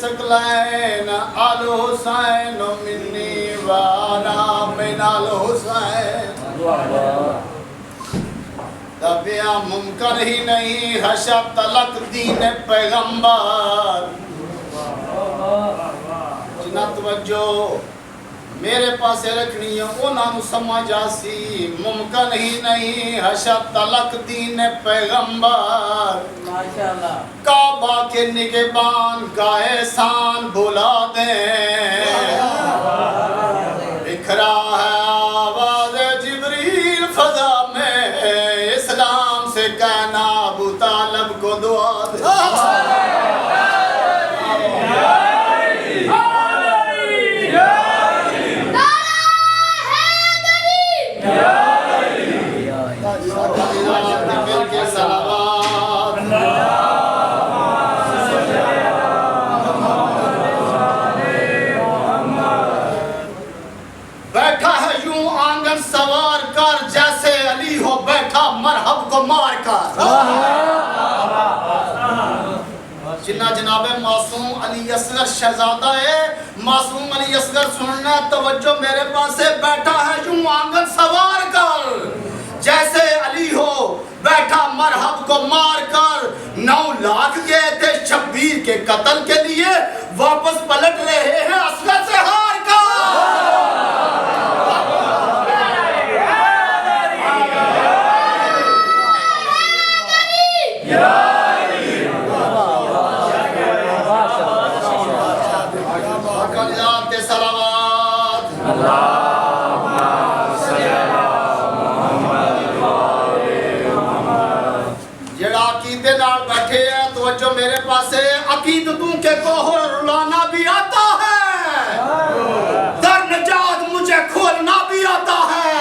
सकलैन अल हुसैन मिन्नी वाना मिनल हुसैन। दबिया मुमकिन ही नहीं हशर तलक दीन पैगंबर। जिन्ना तवज्जो मेरे पासे रखनी है उन्होंने समझ आसी मुमकिन ही नहीं हशर तलक दीन पैगंबर। माशाअल्लाह काबा के निगहबान का एहसान भुला दे। बिखरा है आवाज़ जिब्रील फजा में इस्लाम से कहना अबू तालिब को दुआ दे। बैठा है यूं आंगन सवार कर जैसे अली हो बैठा मरहब को मार कर। जिन्ना जनाबे मासूम अली असगर शहजादा है मासूम अली असगर सुनना तवज्जो मेरे पास से बैठा है यूं आंगन सवार कर जैसे अली हो बैठा मरहब को मार कर। 9 लाख गए थे शब्बीर के कत्ल के लिए वापस पलट रहे हैं असगर से हार कर। जो मेरे पास अकीदतों के कोहर रुलाना भी आता है दर नजात मुझे खोलना भी आता है।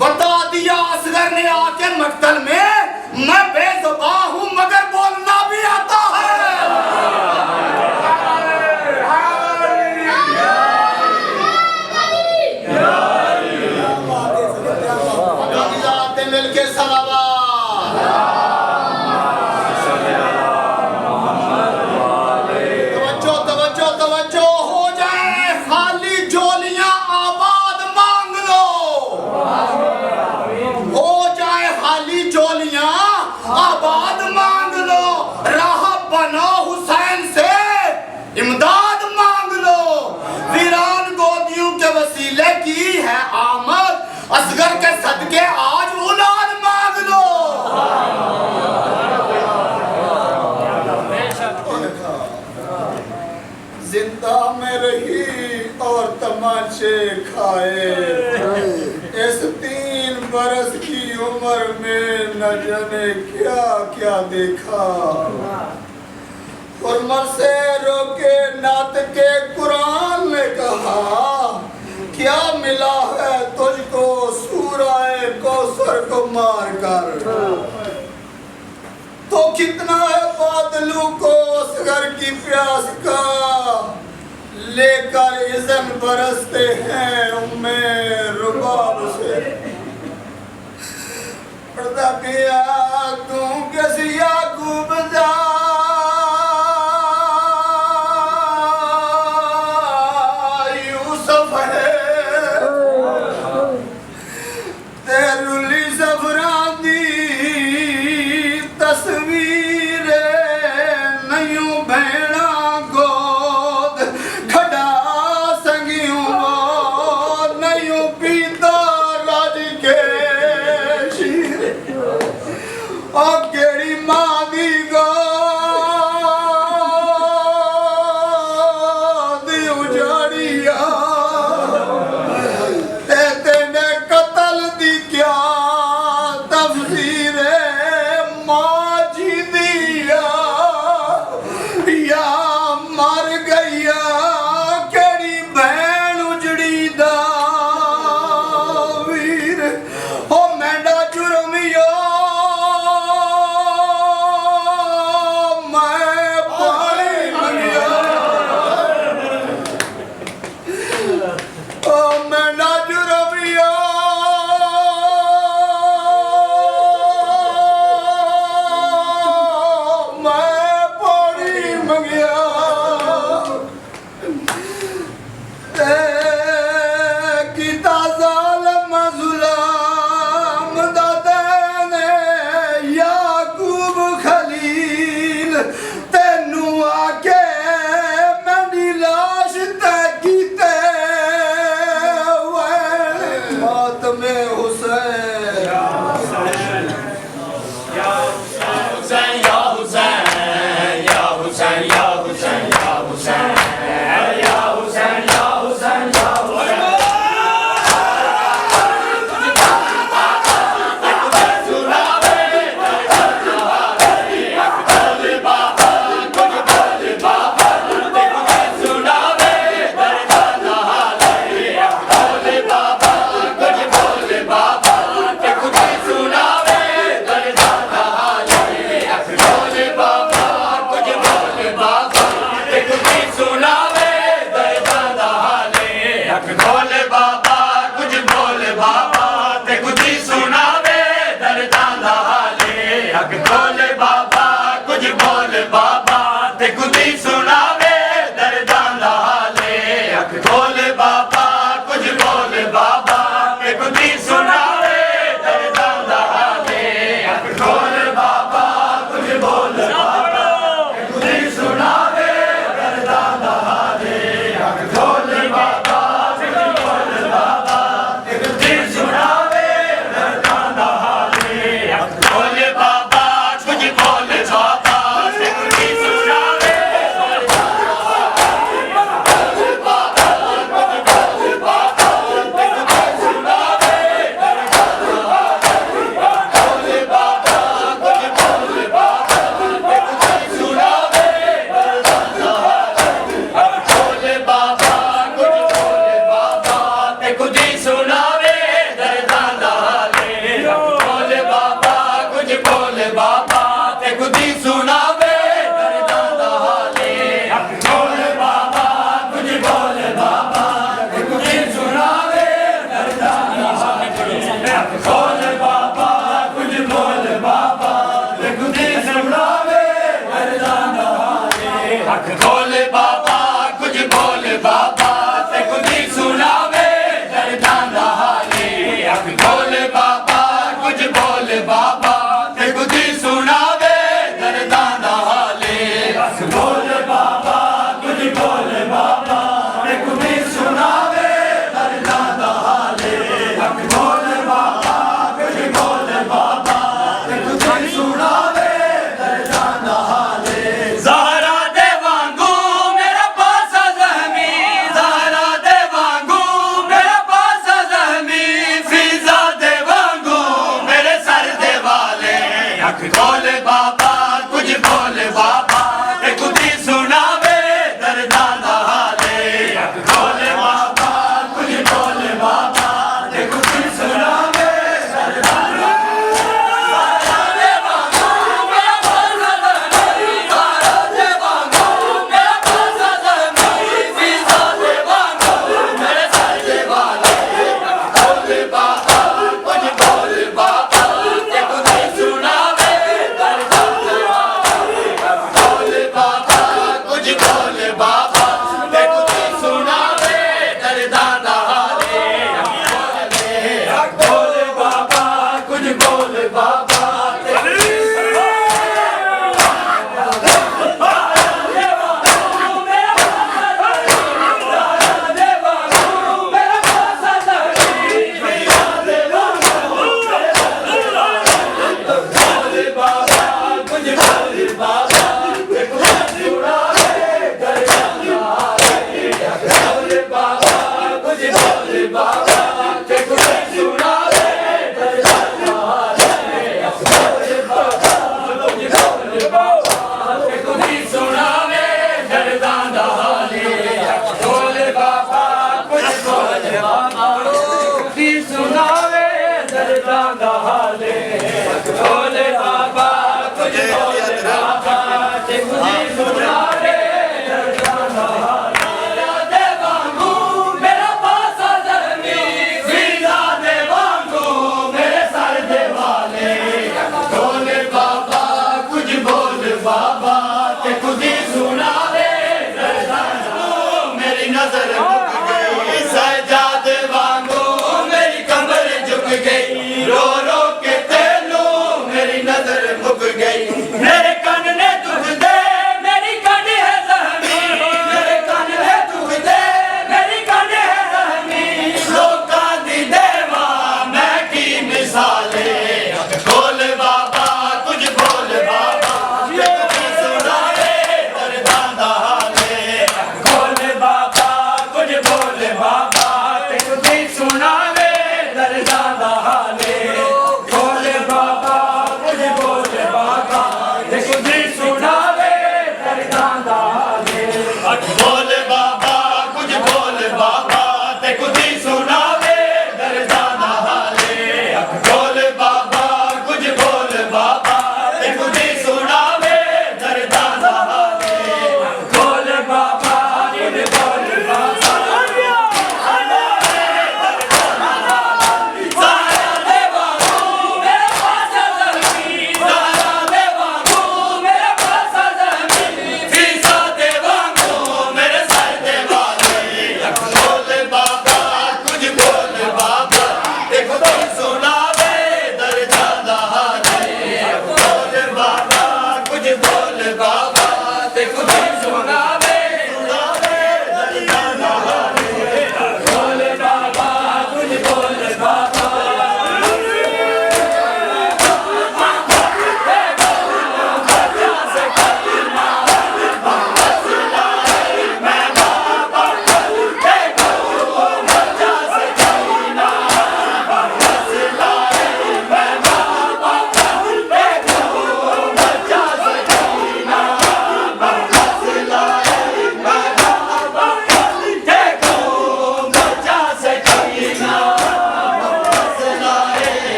बता दिया असगर ने आके मक्तल में मैं बेजुबां हूँ मगर बोलना भी आता है। मिलके सलावा आबाद मांग लो राह बनो हुसैन से इमदाद मांग लो। वीरान गोदियों के वसीले की है आमद असगर के सदके आज औलाद मांग लो। जिंदा में रही और तमाचे खाए इस 3 बरस की उम्र में न जाने क्या क्या देखा। उम्र से रोके नात के कुरान ने कहा क्या मिला है तुझको सूराए कौसर को मार कर। तो कितना है बादलों को असगर की प्यास का लेकर इज़न बरसते हैं उम्मे रुबाब से। पर्दा किया तू किसी याकूब जा यूसुफ है तेरुली सफरा दी तस्वीर नयूं भेड़ा गोद खड़ा संगियों नयूं पीता राज के और केड़ी मां दी गोद उजाड़िया तेने कत्ल दी क्या तफसीर मां जी दिया या मर गईया केड़ी बहन उजड़ी दा वीर हो मेंढा जुर्मिया मंगिया ज़हरा दे वांगू मेरा पासा ज़हमी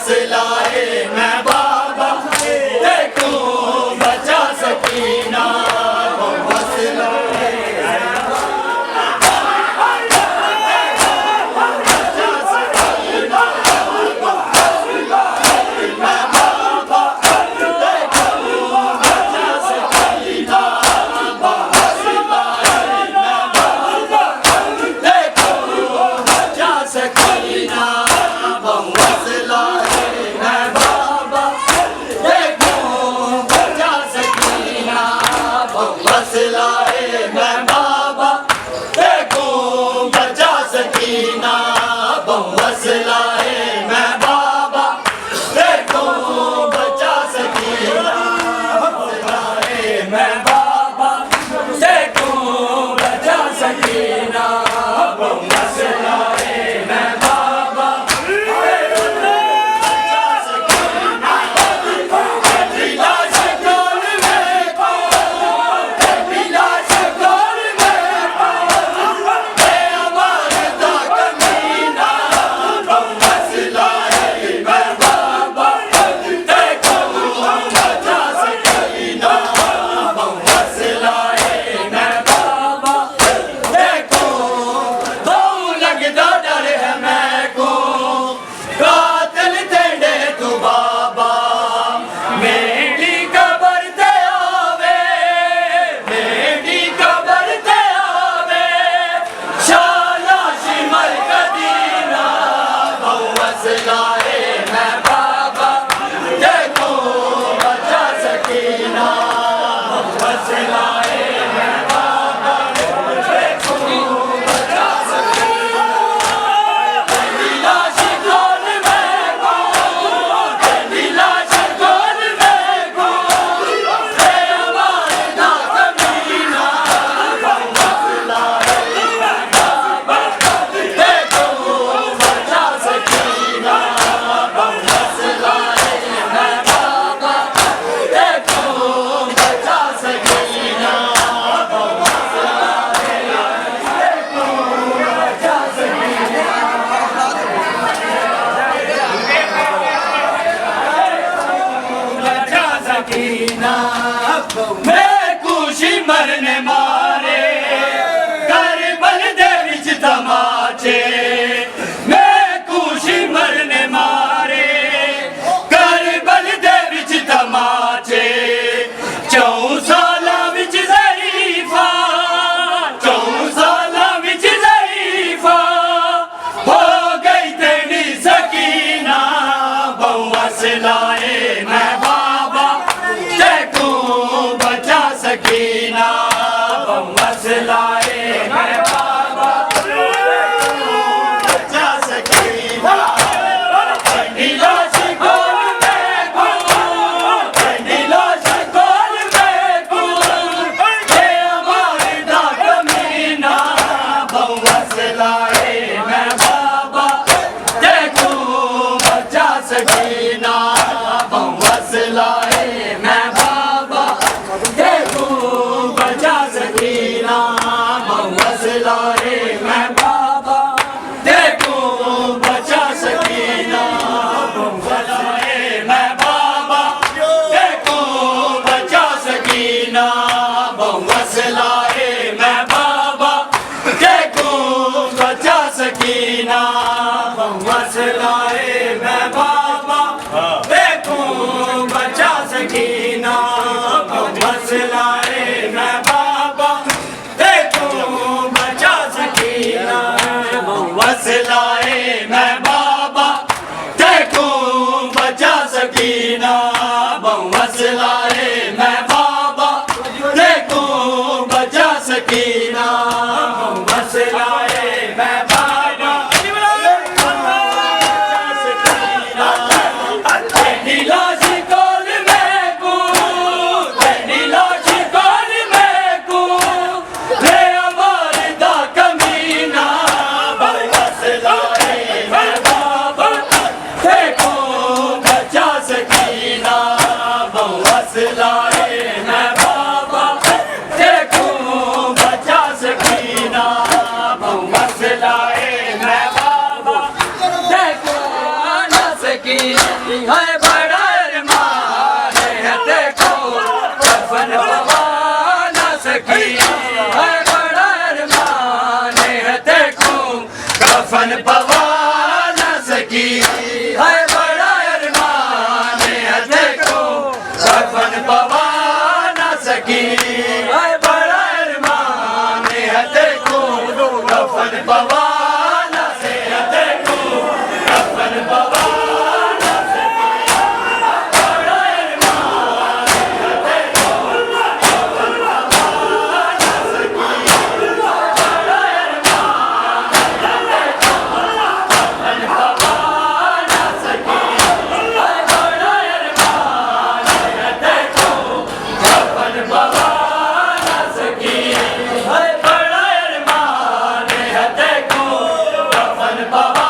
वसलाए मैं बाबा देखूं बचा सकीना वसलाए मैं खुशी मरने मारे करबल दे विच तमाचे मैं खुशी मरने मारे करबल दे विच तमाचे 4 साला विच ज़रीफा 4 साला विच ज़रीफा हो गई तेरी सकीना बहु वसलाए मैं बाबा सकीना वसलाए मैं बाबा बचा सकीना नीला शिकोल में को नीला शिकोल में को ये हमारी दा कमीना वसलाए मैं बाबा देखूं बचा सकीना वसलाए मैं वसलाए मैं बाबा देखूं बचा सकीना वसलाए मैं बाबा देखूं बचा सकीना वसलाए मैं बाबा देखूं बचा सकीना वसलाए मैं बाबा देखूं बचा सकीना वसलाए मैं बाबा वसलाए मैं बाबा देखूं बचा सकीना वसलाए मैं बाबा देखूं बचा सकीना वसलाए मैं बाबा नीला शिकोल में को नीला शिकोल बाबा